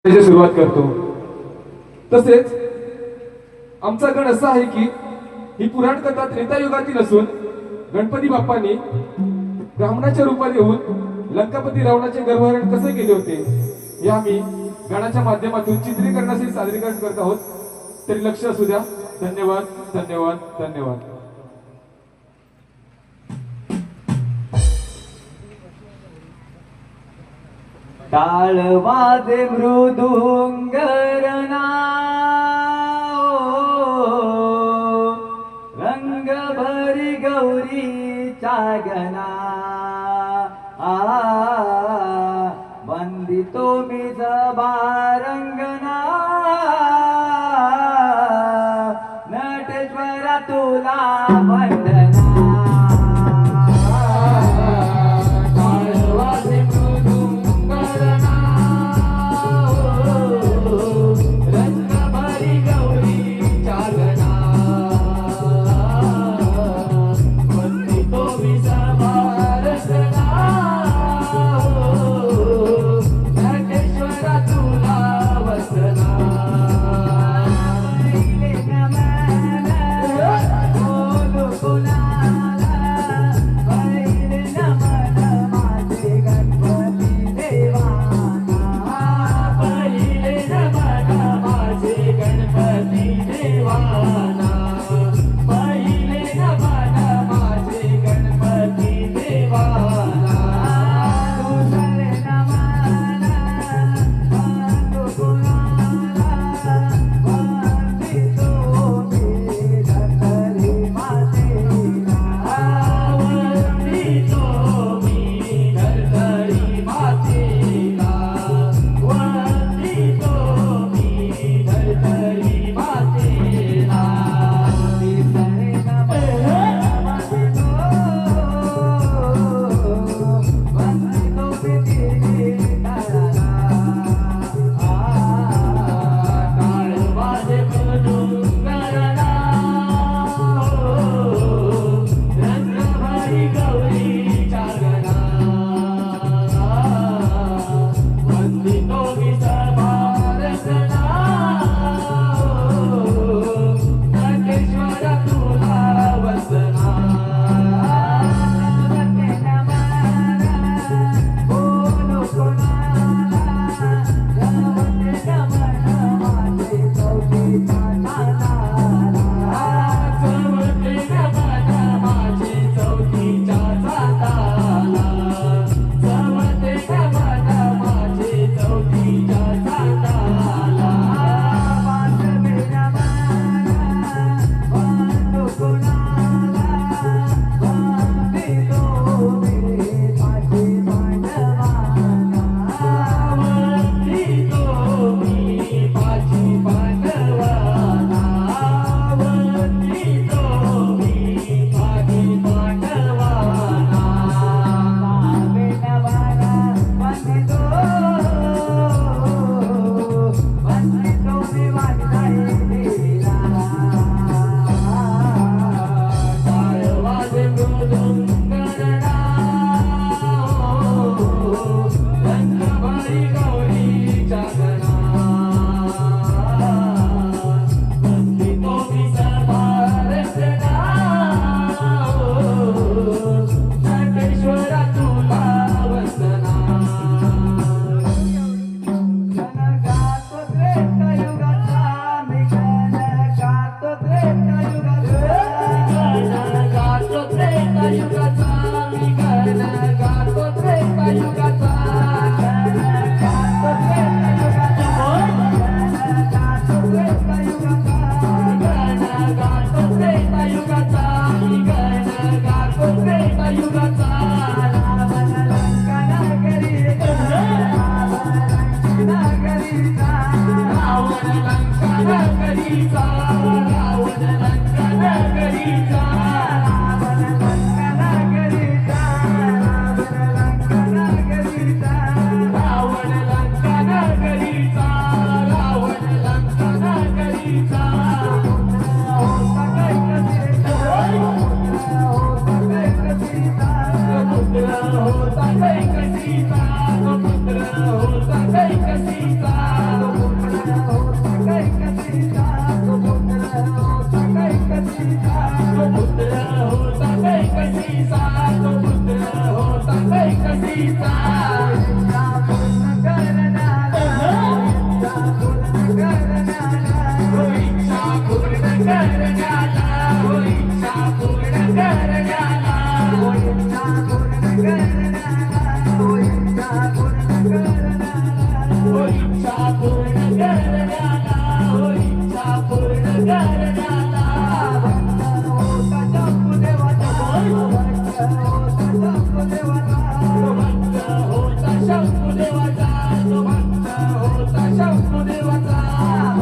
सुरुवात करतो। तसेच आमचा गण असा आहे की ही पुराण कथा त्रेतायुगातील असून गणपती बाप्पांनी ब्राह्मणाच्या रूपात येऊन लंकापती रावणाचे गर्भहरण कसे केले होते हे आम्ही गणाच्या माध्यमातून चित्रीकरणासाठी सादरीकरण करत आहोत। तरी लक्ष असू द्या। धन्यवाद धन्यवाद धन्यवाद। टाळ वाजे मृदुंगरना रंग भरी गौरीचा गणा वंदितो मी जबारंगना नटेश्वरा तुला वंदना। होता कैकसीचा, पुत्र होता कैकसीचा। इच्छा पूर्ण करण्याला हो इच्छा पूर्ण करण्याला भक्त होता शंभू देवाचा भक्त होता शंभू देवाचा भक्त होता शंभू देवाचा भक्त होता शंभू देवाचा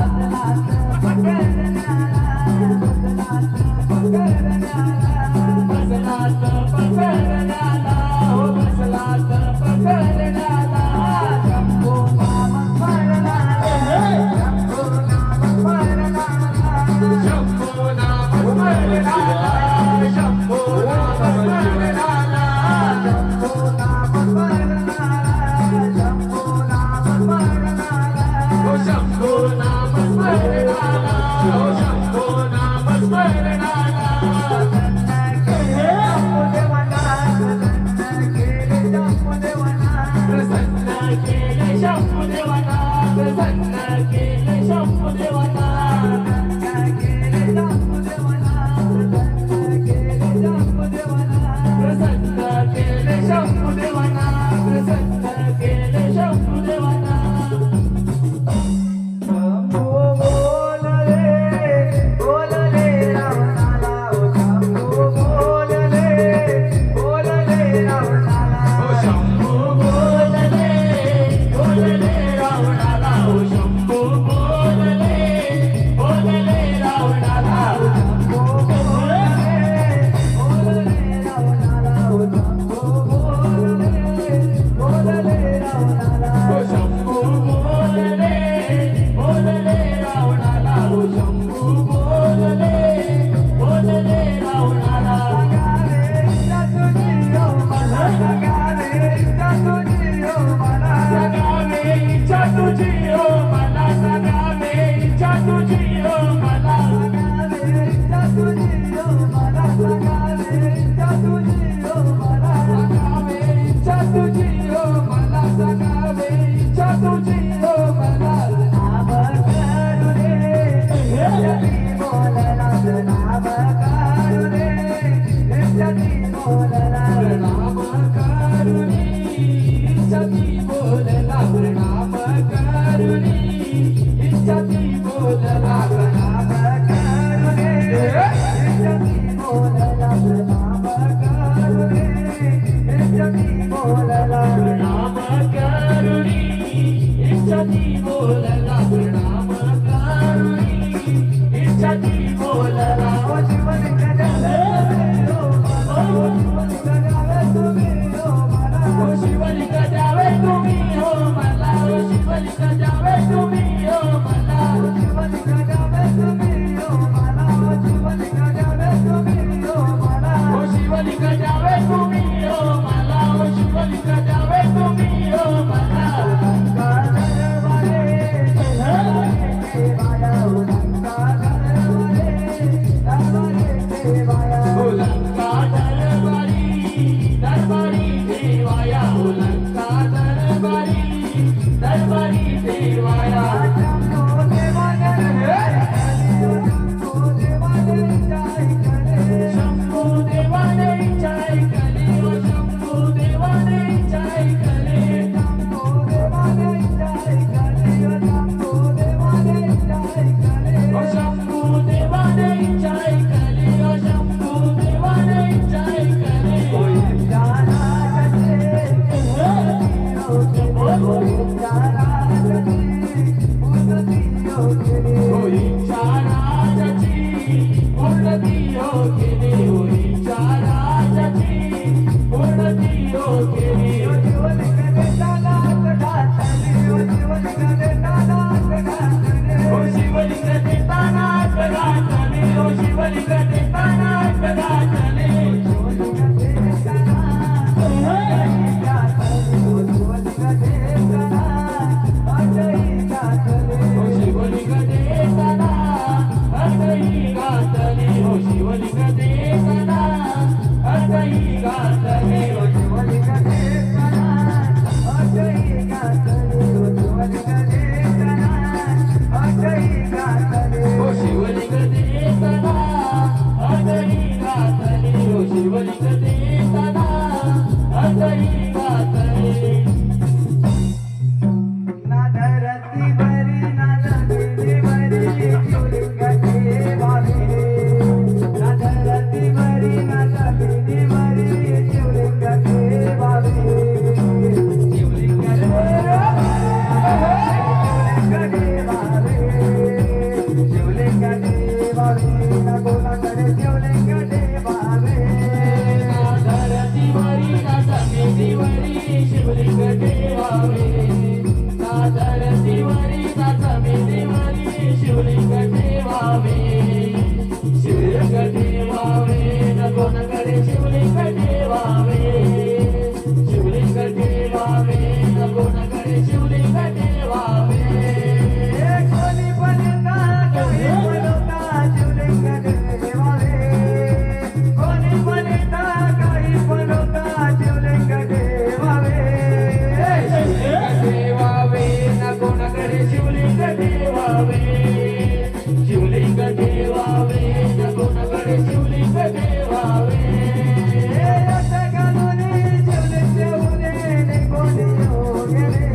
बदलात पकडण्याला बसलात पकडण्याला हो बसलात पकडण्याला शंभू नाम स्मरणाला शंभू नाम स्मरणाला शंभो नाम स्मरणाला शंभू नाम स्मरणाला शंभू नाम स्मरणाला शंभू नाम स्मरणाला हो शंभो नाम स्मरणाला हो शंभो नाम स्मरणाला प्रसन्न केले शंभू देवाना प्रसन्न केले शंभू देवाना प्रसन्न केले शंभू देवाना प्रसन्न केले शंभू देवाना हो शंभू बोलले बोलले रावणाला हो शंभू बोलले बोलले रावणाला हो शंभू हो शंभू बोलले बोलले रावणाला हो शंभू बोलले बोलले रावणाला सगावे इच्छा तुझी हो मला सगावे इच्छा तुझी हो मला सगावे इच्छा तुझी हो मला सगावे इच्छा तुझी हो मला नाम करुणे बोलला नाम करुणे बोलला प्रणाम करुणी इच्छती बोलला प्रणाम करुणी इच्छती बोलला नाम करुणे बोलला नाम करुणे बोलला प्रणाम करुणी इच्छती बोलला प्रणाम करुणी इच्छती बोलला ओ जीवन हो शिवलिंग द्यावे तुम्ही हो मला हो शिवलिंग द्यावे तुम्ही हो मला हो शिवलिंग द्यावे तुम्ही हो मला हो शिवलिंग द्यावे तुम्ही हो मला Bye. शिवलिंग ठेवावे शिवलिंग ठेवावे न कोणाकडे शिवलिंग ठेवावे शिवलिंग ठेवावे न कोणाकडे शिवलिंग ठेवावे कोणी बनता काही बनता शिवलिंग ठेवावे कोणी बनता काही बनता शिवलिंग ठेवावे ठेवावे ना कोणाकडे शिवलिंग ठेवावे शिवलिंग ठेवावे ना कोणाकडे शिवलिंग ठेवावे आता घालून शिवलिंग ठेवून कोणी हो गेले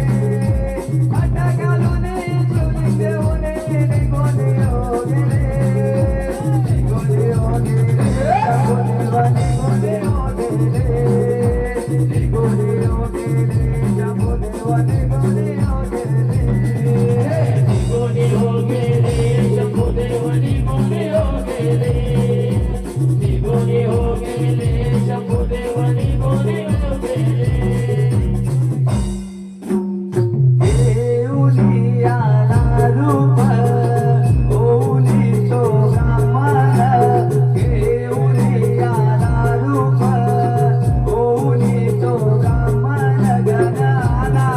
आता घालून शिवलिंग ठेवून कोणी हो गेले कोणी हो गेले कोणी कोणी हो गेले कोणी हो गेले कोणी हो गेले कोणी हो गेले शंभूदेव निघून हो गेले निघून हो गेले शंभूदेव निघून हो गेले देऊली आला रूप ओली तो ब्राह्मण देऊली आला रूप ओली तो ब्राह्मण गणाला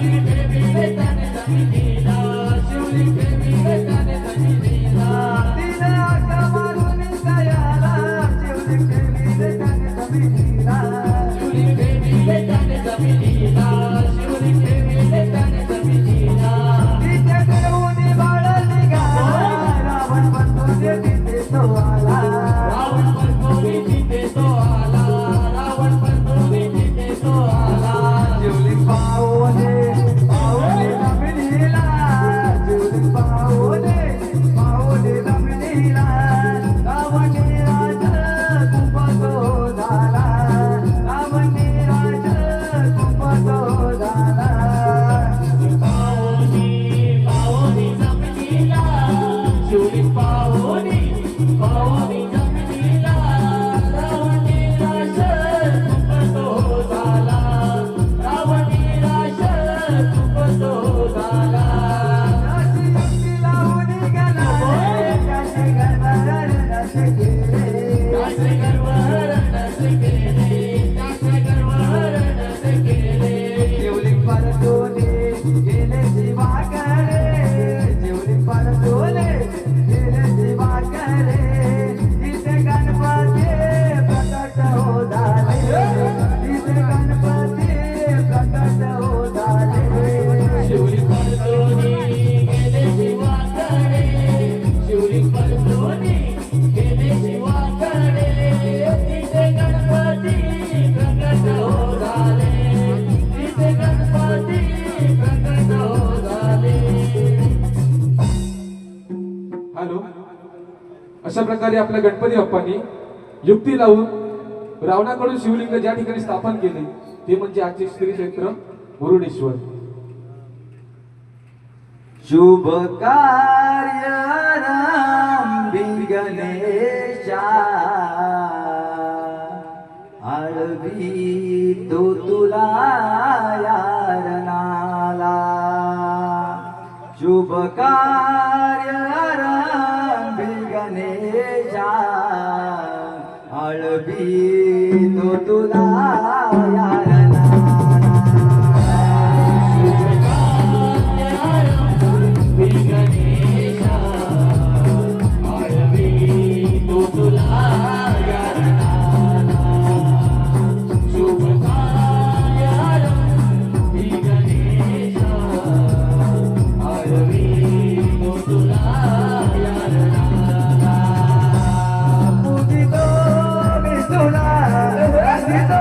तिने आका मारून दयाला शिवलिंग प्रेमीले त्याने जमिनीला तिथे देऊनी बाळ निघाला रावण म्हणतो ते तिथे तो आला शिवलिंग पावले जमिनीला शिवलिंग पावले जमिनीला रावणी राज कुंभतो झाला रावणी राज कुंभतो झाला अशी युक्ती लावून गेला त्याचे गरबहर नसे केले शिवलिंग परतोले गेले शिवाकडे शिवलिंग परतोले गेले शिवाकडे तिथे गणपती प्रकट हो झाले तिथे गणपती प्रकट हो झाले हॅलो. अशा प्रकारे आपल्या गणपती बाप्पांनी युक्ती लावून रावणाकडून शिवलिंग ज्या ठिकाणी स्थापन केले ते म्हणजे आजचे श्री क्षेत्र मुरुडेश्वर. शुभ कार्य आरंभी गणेशा आळवी तो तुला यारनाला शुभ कार्य आरंभी गणेशा आळवी तो तुला यारनाला पूजितो मी तुला पूजितो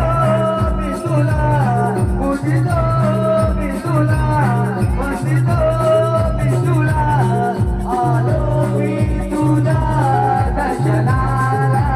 मी तुला पूजितो मी तुला पूजितो मी तुला आलो मी तुझ्या दर्शनाला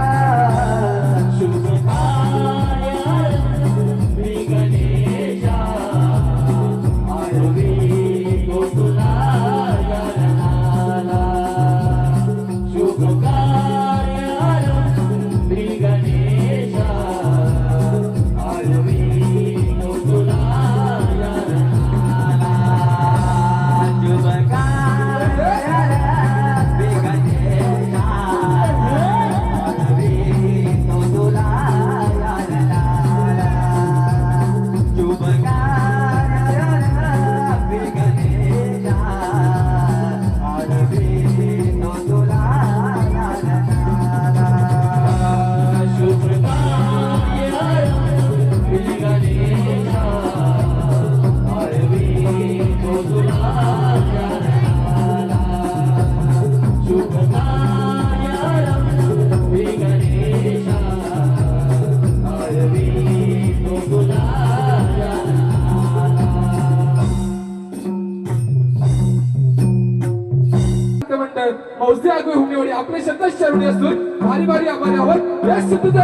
मौजे आगोय हुमनेवडी आपले शतच चरणी असून भारी भारी आभारी आहोत. यश तुझा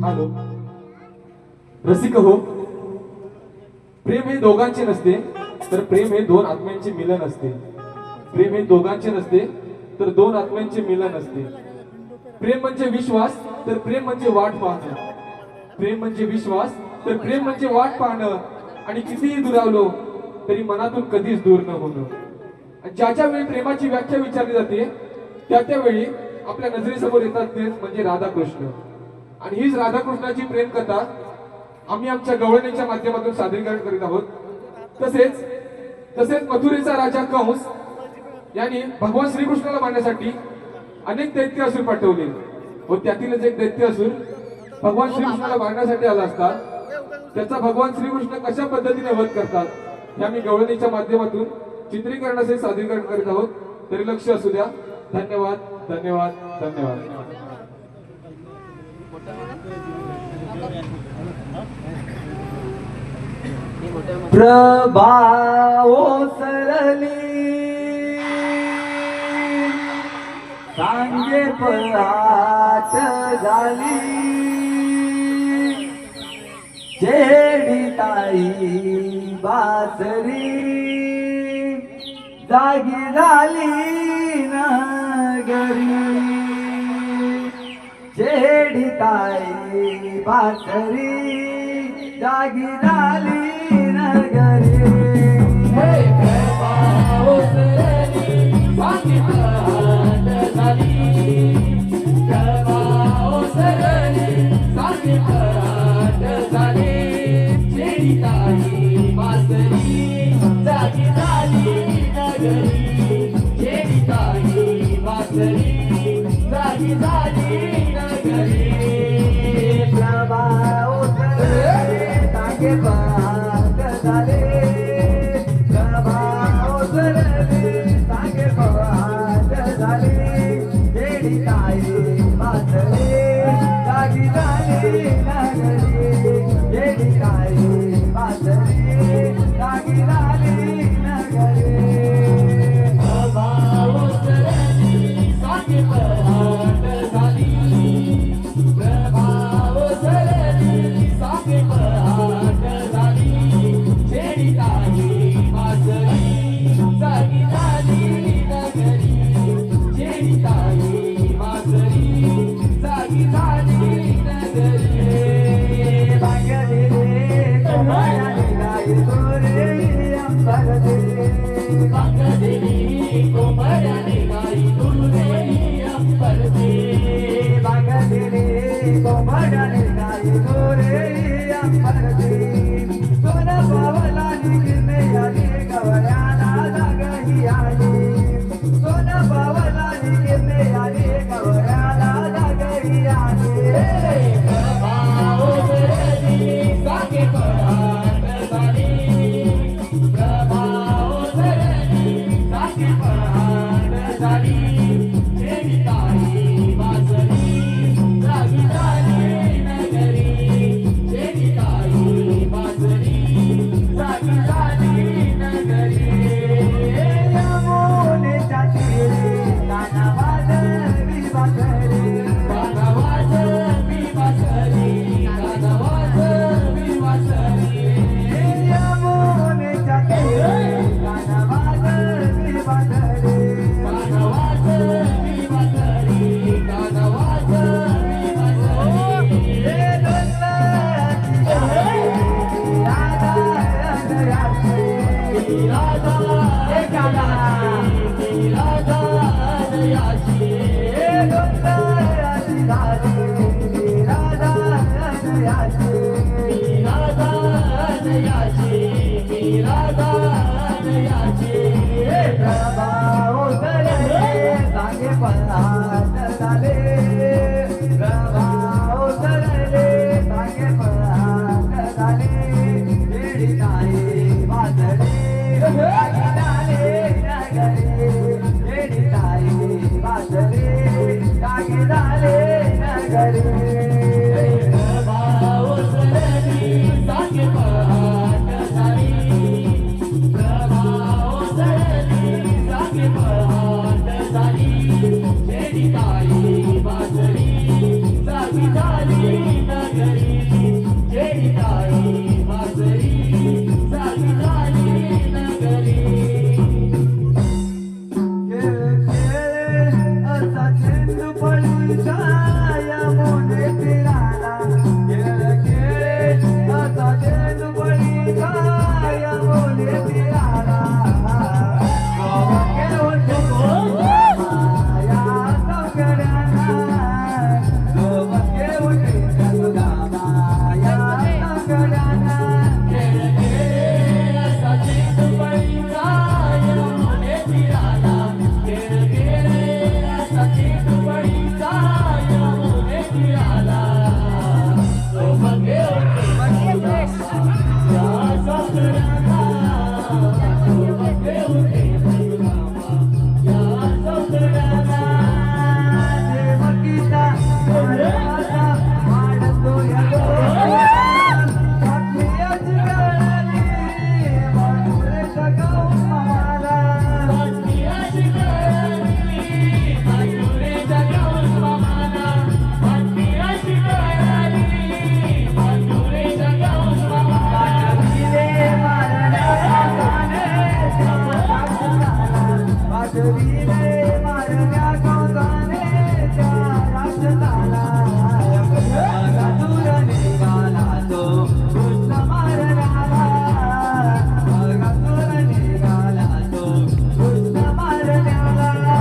हॅलो. रसिक हो, प्रेम हे दोघांचे नसते तर प्रेम हे दोन आत्म्यांचे मिलन असते. प्रेम हे दोघांचे नसते तर दोन आत्म्यांचे मिलन असते. प्रेम म्हणजे विश्वास तर प्रेम म्हणजे वाट पाहणं. प्रेम म्हणजे विश्वास तर प्रेम म्हणजे वाट पाहणं. आणि कितीही दुरावलो तरी मनातून कधीच दूर न होणं. आणि ज्या वेळी प्रेमाची व्याख्या विचारली जाते त्यावेळी आपल्या नजरेसमोर येतात ते म्हणजे राधाकृष्ण. आणि हीच राधाकृष्णाची प्रेमकथा आम्ही आमच्या गवळणीच्या माध्यमातून सादरीकरण करीत आहोत. तसेच मथुरेचा राजा कंस यांनी भगवान श्रीकृष्णाला मारण्यासाठी अनेक दैत्य असुर पाठवले व त्यातीलच एक दैत्य असुर भगवान श्रीकृष्णाला मारण्यासाठी आला असता त्याचा भगवान श्रीकृष्ण कशा पद्धतीने वध करतात हे आम्ही गवळणीच्या माध्यमातून चित्रीकरणाचे सादरीकरण करीत आहोत. तरी लक्ष असू द्या. धन्यवाद धन्यवाद धन्यवाद. प्रभा ओसरली सांगे पहाट झाली चेडी ताई बासरी जागी झाली नगरी चेडी ताई बासरी जागी झाली नगरी. हे प्रभा ओसरली सांगे पहाट झाली. प्रभा ओसरली सांगे पहाट झाली. चेडी ताई बासरी जागी झाली नगरी. चेडी ताई बासरी जागी झाली नगरी. प्रभा ओसरली सांगे पहाट झाली. प्रभा ओसरली सांगे पहाट झाली. चेडी ताई बासरी जागी झाली नगरी. चेडी ताई बासरी जागी झाली नगरी. प्रभा ओसरली सांगे पहाट झाली. प्रभा ओसरली सांगे पहाट झाली. चेडी ताई बासरी जागी झाली नगरी. चेडी ताई बासरी जागी झाली नगरी. बागेले कोमळाने गाई गोरे अंबरते. बागदेवी कोंबड्याने गाई दुर्देवी अंबरते. बागेले कोमळाने गाई गोरे अंबरते. सोनं पावला निघणे आली गवळ्याला जागही आली. सोनं पावला निघणे आली गवळ्याला जागही आली. प्रभा ओसरली सांगे पहाट झाली. प्रभा ओसरली सांगे पहाट झाली. चेडी ताई बासरी जागी झाली नगरी. चेडी ताई बासरी जागी झाली नगरी. यमुनेच्या तीरी गाणं वाजवी बासरी. गाणं वाजवी बासरी. गाणं वाजवी बासरी. यमुनेच्या तीरी गाणं वाजवी बासरी. गाणं वाजवी बासरी. गाणं वाजवी बासरी. हे डोंगराची गाणी राधा हृदयाची. राधा हे गाणं राधा हृदयाची. हे डोंगराची गाणी राधा हृदयाची. राधा हृदयाची. राधा हृदयाची. प्रभा ओसरली सांगे पहाट झाले. प्रभा ओसरली सांगे पहाट झाले. चेडी ताई बासरी जागी झाली नगरी. चेडी ताई बासरी जागी झाली नगरी. प्रभा ओसरली सांगे पहाट झाली. प्रभा ओसरली सांगे पहाट झाली. चेडी ताई बासरी जागी झाली नगरी. चेडी ताई बासरी जागी झाली नगरी. खेळ खेळ झेंडूफळीचा यमुने तीराला खेळ खेळ असा झेंडूफळीचा यमुने तीराला गोवा होते या सौकड्याला गोवा होते सगुदामा या सौकड्याला देवकीचा वरवासा वाढतो या बातमीची कळली माणुरेचा गाव मामाला वाजविले मारण्या गंगाने त्या राष्ट्राला दूर निघाला तो कृष्ण मारण्याला दूर निघाला तो कृष्ण मारण्याला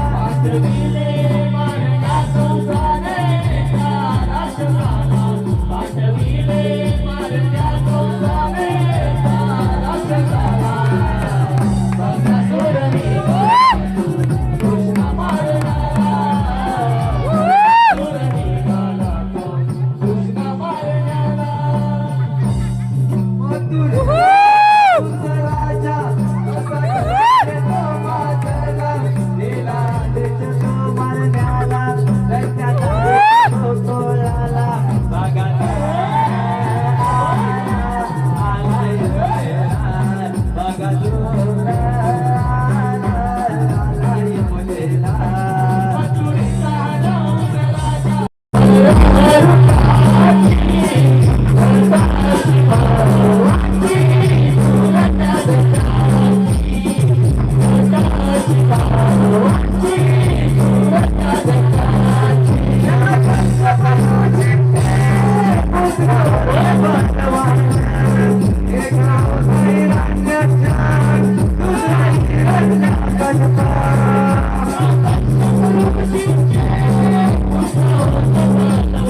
राजा तो मारला दिला देतो मारण्याला त्याचा तोलाला बघा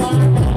Thank you.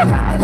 Thank you.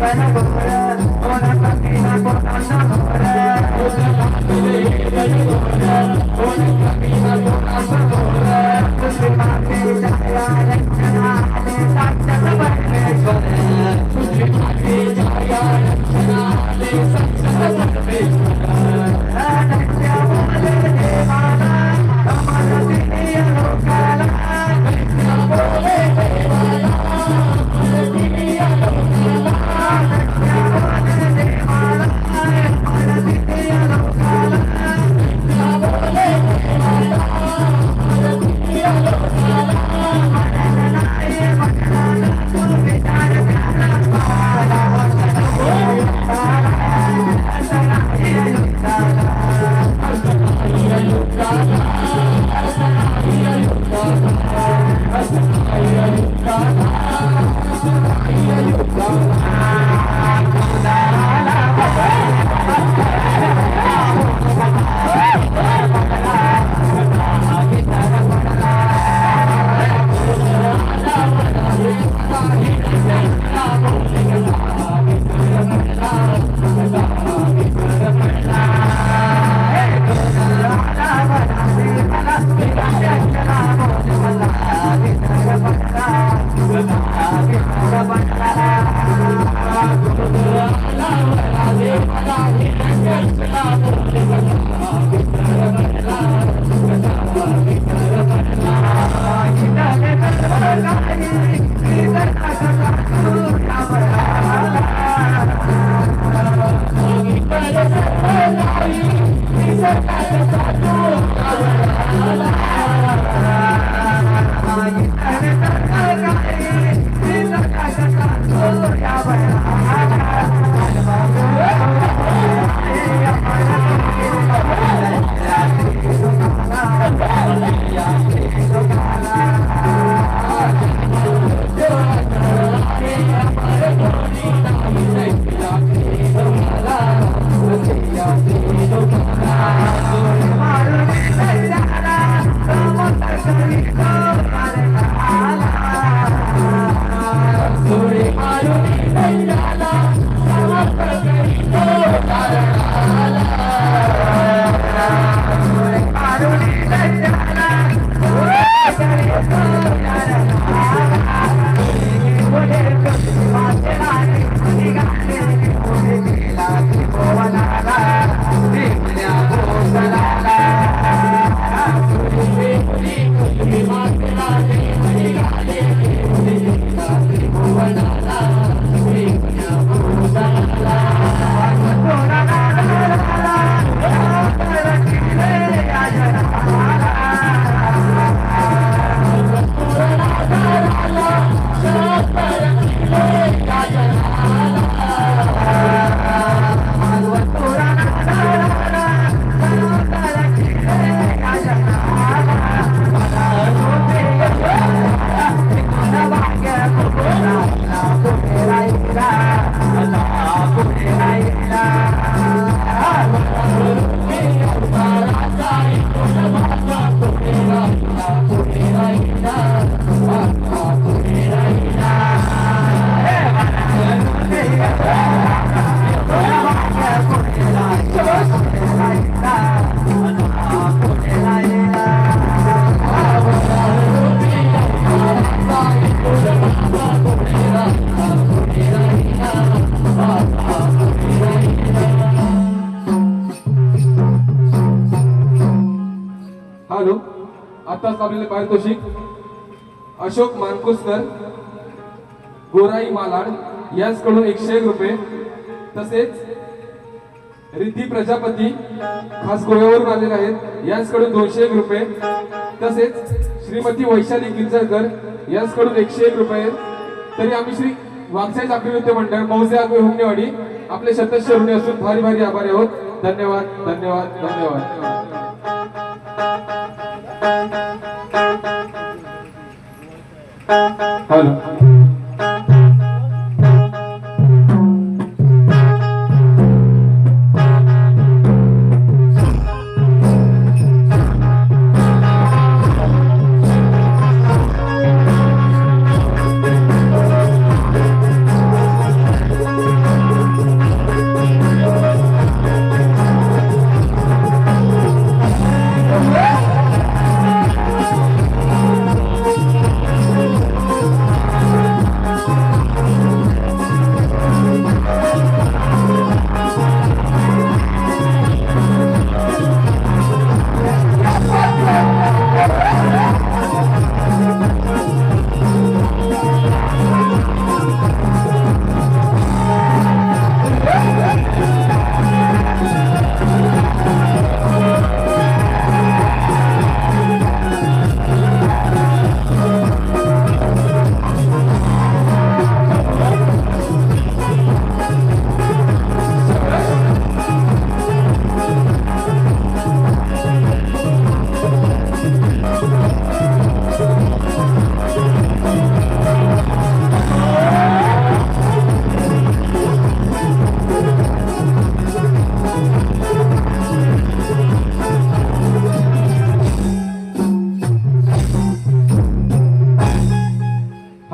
गण गोर कोण कपिला कोणाचा गोर तुझी माते छाया रंजना आले साक्षात परमेश्वर तुझी माते छाया रंजना आले साक्षात परमेश्वर नंद्या बोले देवाला कमल दिली लोकाला नंद्या बोले देवाला कमल दिली लोकाला नंद्या बोले देवाला कमल दिली लोकाला नंद्या बोले देवाला कमल दिली लोकाला मननाय मनना तू विचार करा पाला हॅलो, आताच लावलेले पारितोषिक अशोक मानकुसकर, गोराई मालाड यांच्याकडून 101 रुपये, तसेच रिद्धी प्रजापती खास गोव्यावरून आलेले आहेत यांच्याकडून 201 रुपये, तसेच श्रीमती वैशाली किंजरकर यांच्याकडून 101 रुपये. तरी आम्ही श्री वागसाई जागृती नृत्य मंडळ मौजे आगवे हुमनेवाडी आपले शतश ऋणी असून भारी भारी आभारी आहोत. धन्यवाद धन्यवाद धन्यवाद. हॅलो,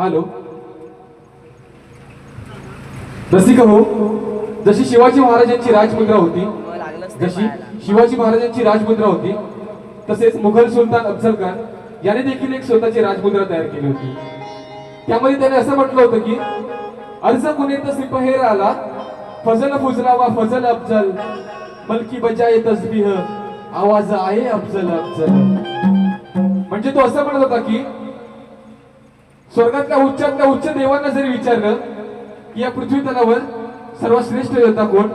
आलो. रसिक हो, जशी शिवाजी महाराजांची राजमुद्रा होती, जशी शिवाजी महाराजांची राजमुद्रा होती, तसेच मुघल सुलतान अफजल खान याने देखील एक स्वतःची राजमुद्रा तयार केली होती. त्यामध्ये त्याने असं म्हटलं होतं की अर्ज कुनेत सिपहेर आला, फजल फुजला वा फजल अफजल, मलकी बजाए तस्बीह, आवाज आहे अफजल अफजल. म्हणजे तो असं म्हणत होता की स्वर्गातल्या उच्च देवांना जरी विचारलं की या पृथ्वी तलावर सर्वात श्रेष्ठ देवता कोण,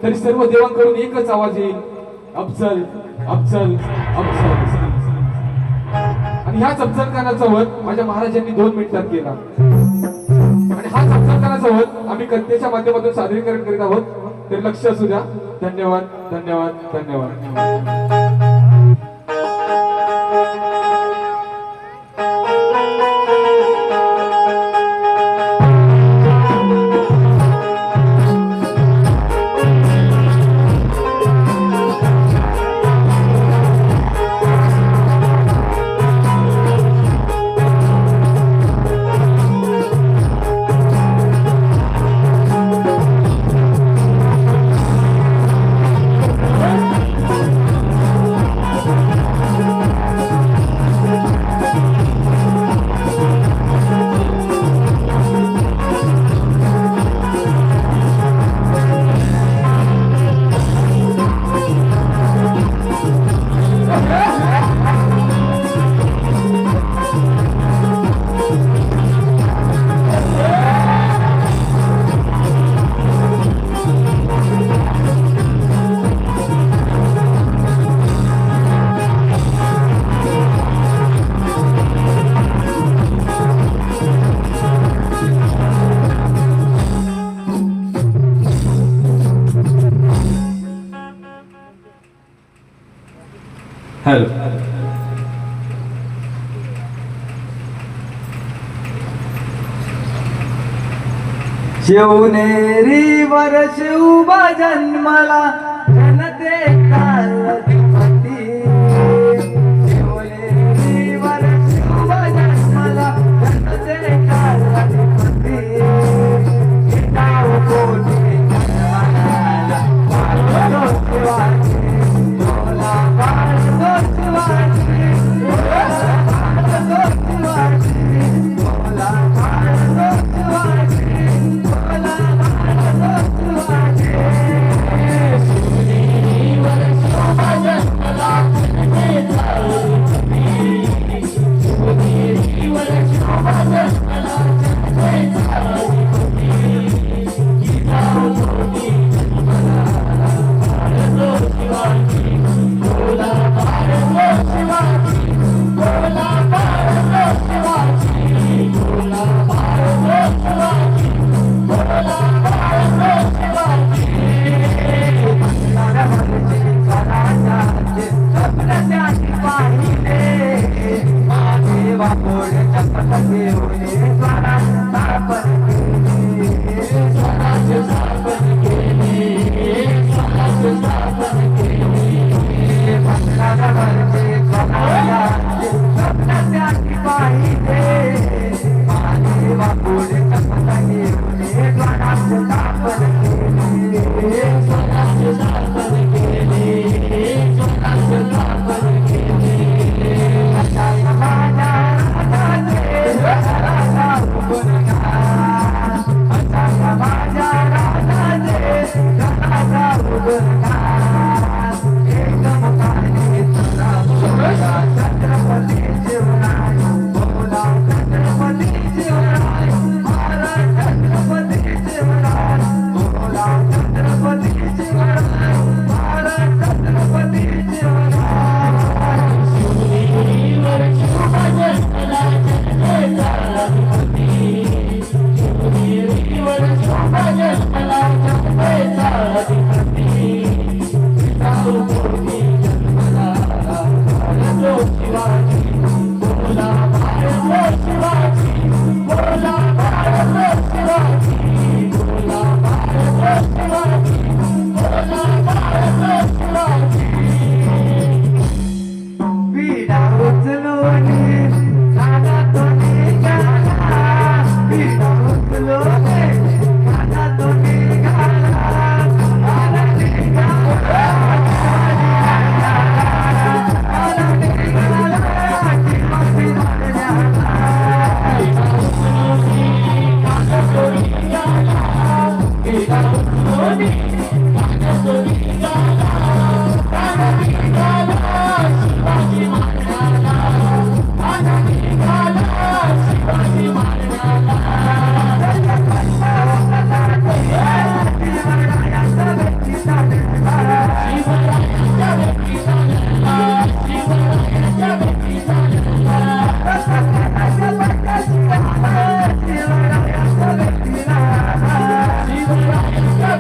तरी सर्व देवांकडून एकच आवाज येईल, अफजल अफजल अफजल. आणि ह्याच अफजल खानाचा वध माझ्या महाराजांनी 2 मिनिटात केला. आणि हाच अफजल खानाचा वध आम्ही कथेच्या माध्यमातून सादरीकरण करीत आहोत. तर लक्ष असू द्या. धन्यवाद धन्यवाद धन्यवाद. हॅलो. शिवनेरीवर शिवबा जन्मला, जनते काळधिपती. शिवनेरीवर शिवबा जन्मला, जनते काळधिपती. नाव कोणी जन्माला, बाळगो शिवाजी, बोला बाळगो शिवाजी, बोला बाळगो शिवाजी, बोला बाळगो शिवाजी.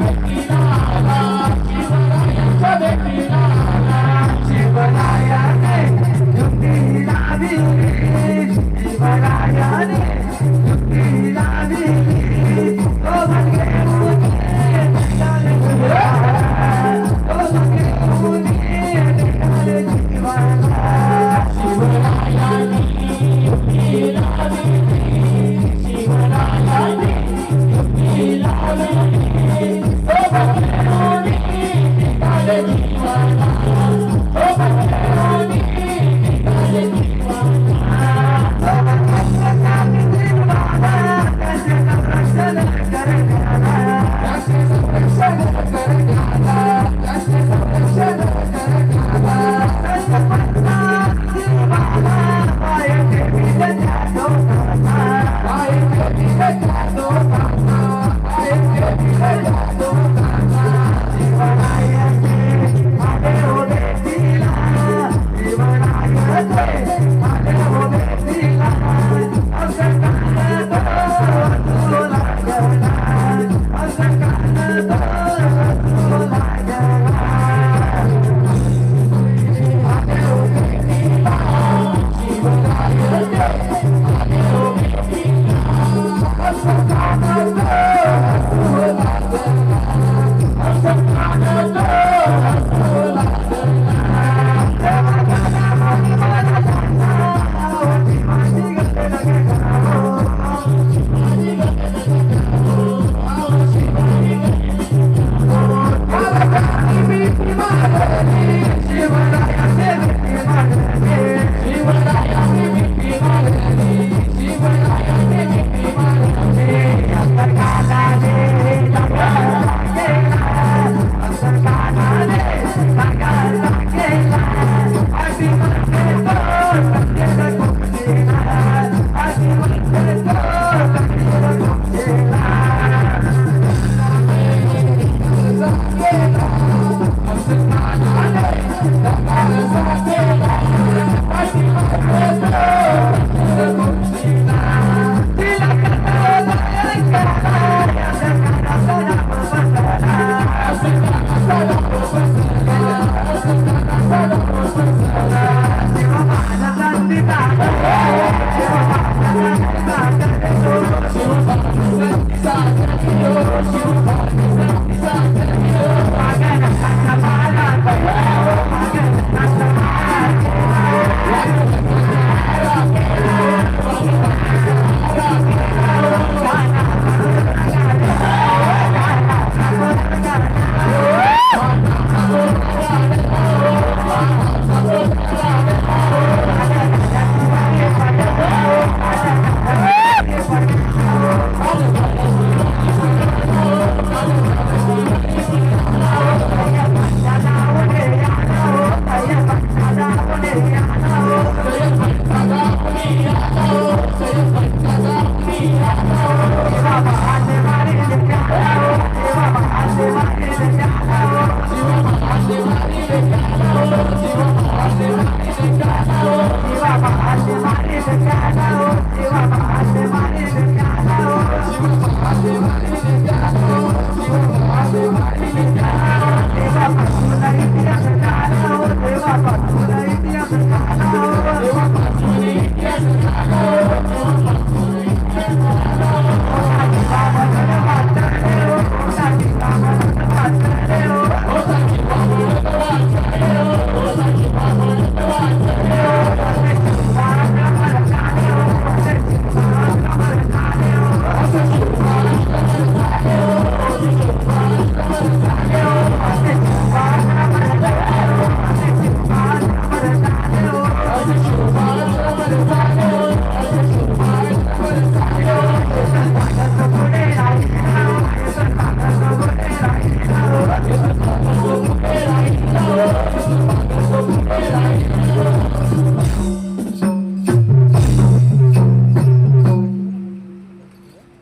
भेटीला आला शिवरायांच्या भेटीला आला शिवरायाने युक्ती लावली शिवरायाने युक्ती लावली तो भंगे मुनी निघाले जीवाला तो भंगे मुनी निघाले जीवाला शिवरायांनी युक्ती लावली शिवरायांनी युक्ती लावली तो भंगे निघाले जीवाला तो भंगे निघाले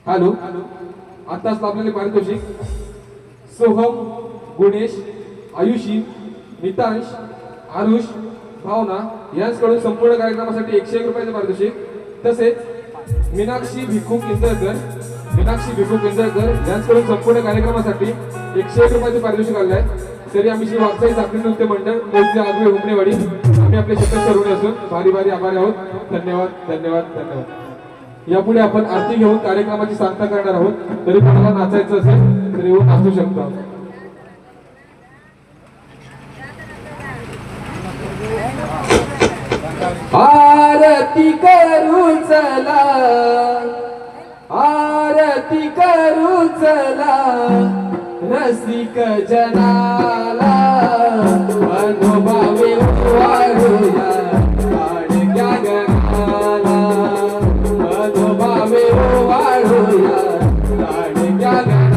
हॅलो, आताच लाभलेले पारितोषिक सोहम, गुणेश, आयुषी, नितांश, आरुष, भावना यांच्याकडून संपूर्ण कार्यक्रमासाठी 101 रुपयाचे पारितोषिक, तसेच मीनाक्षी भिकू इंदरकर मीनाक्षी भिकू पिंजळकर यांच्याकडून संपूर्ण कार्यक्रमासाठी 101 रुपयाचे पारितोषिक आले आहे. तरी आम्ही श्री वागसाई साखळी नृत्य मंडळ मोजले आगवे हुकणेवाडी आम्ही आपले शब्द करून असून भारी भारी आभारी आहोत. धन्यवाद धन्यवाद धन्यवाद. यापुढे आपण आरती घेऊन कार्यक्रमाची सांगता करणार आहोत. तरी कोणाला नाचायचं असेल तर येऊन नाचू शकता. आरती करू चला, आरती करू चला, रसिक जनाला अनुभवे वाढूया लाडक्या गणाला, अनुभवे वाढूया लाडक्या गणाला.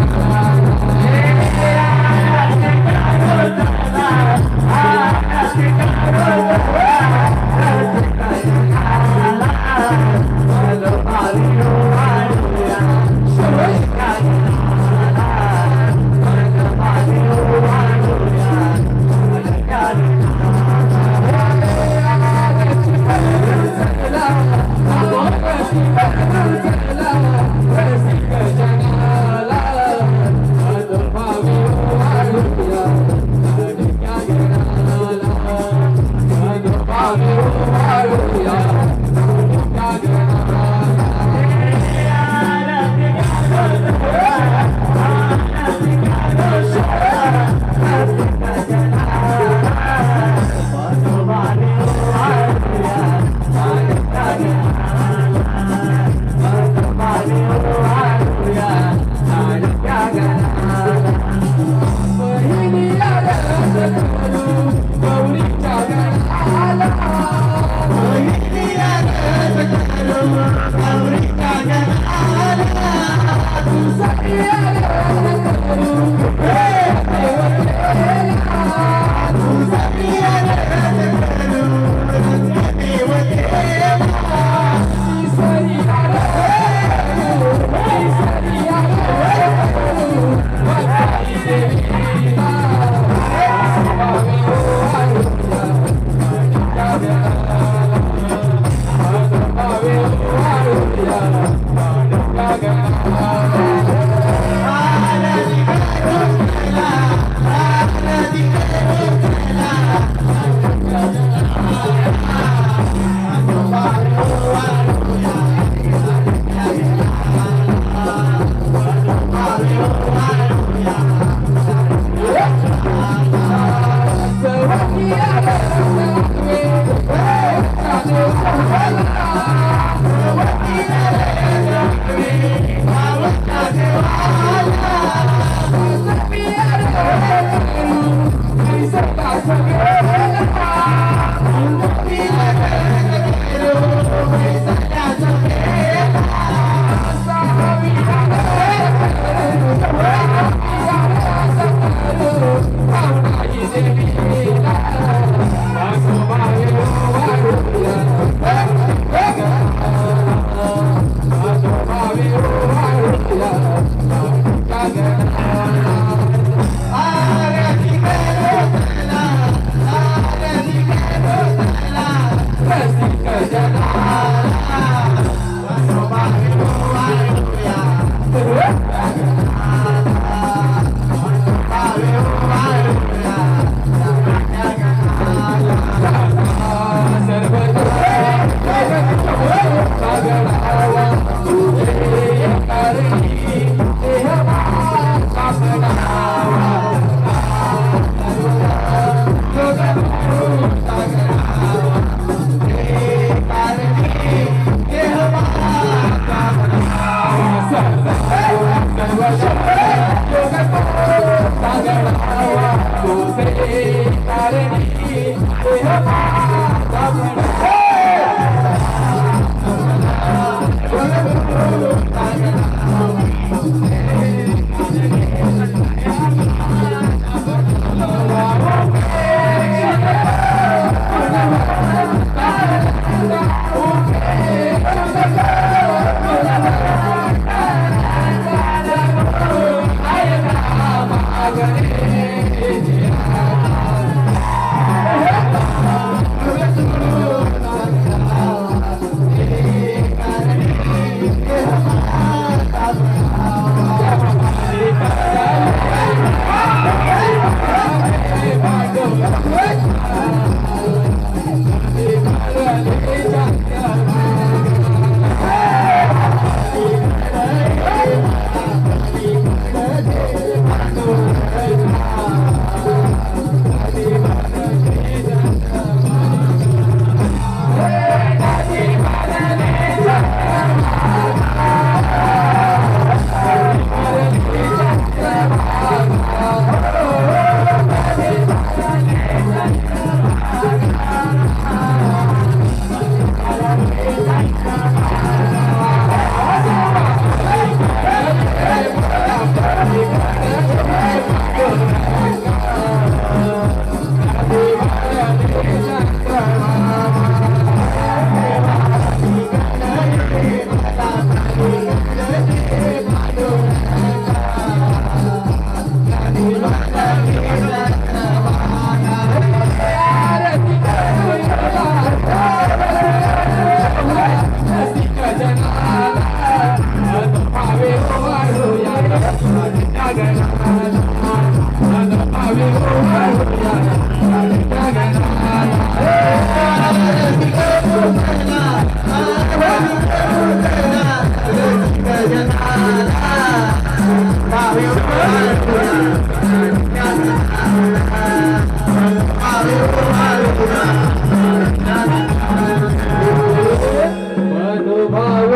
मनोभाव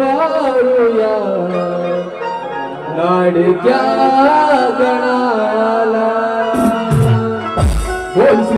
वाळूया लाडक्या गणाला. बोल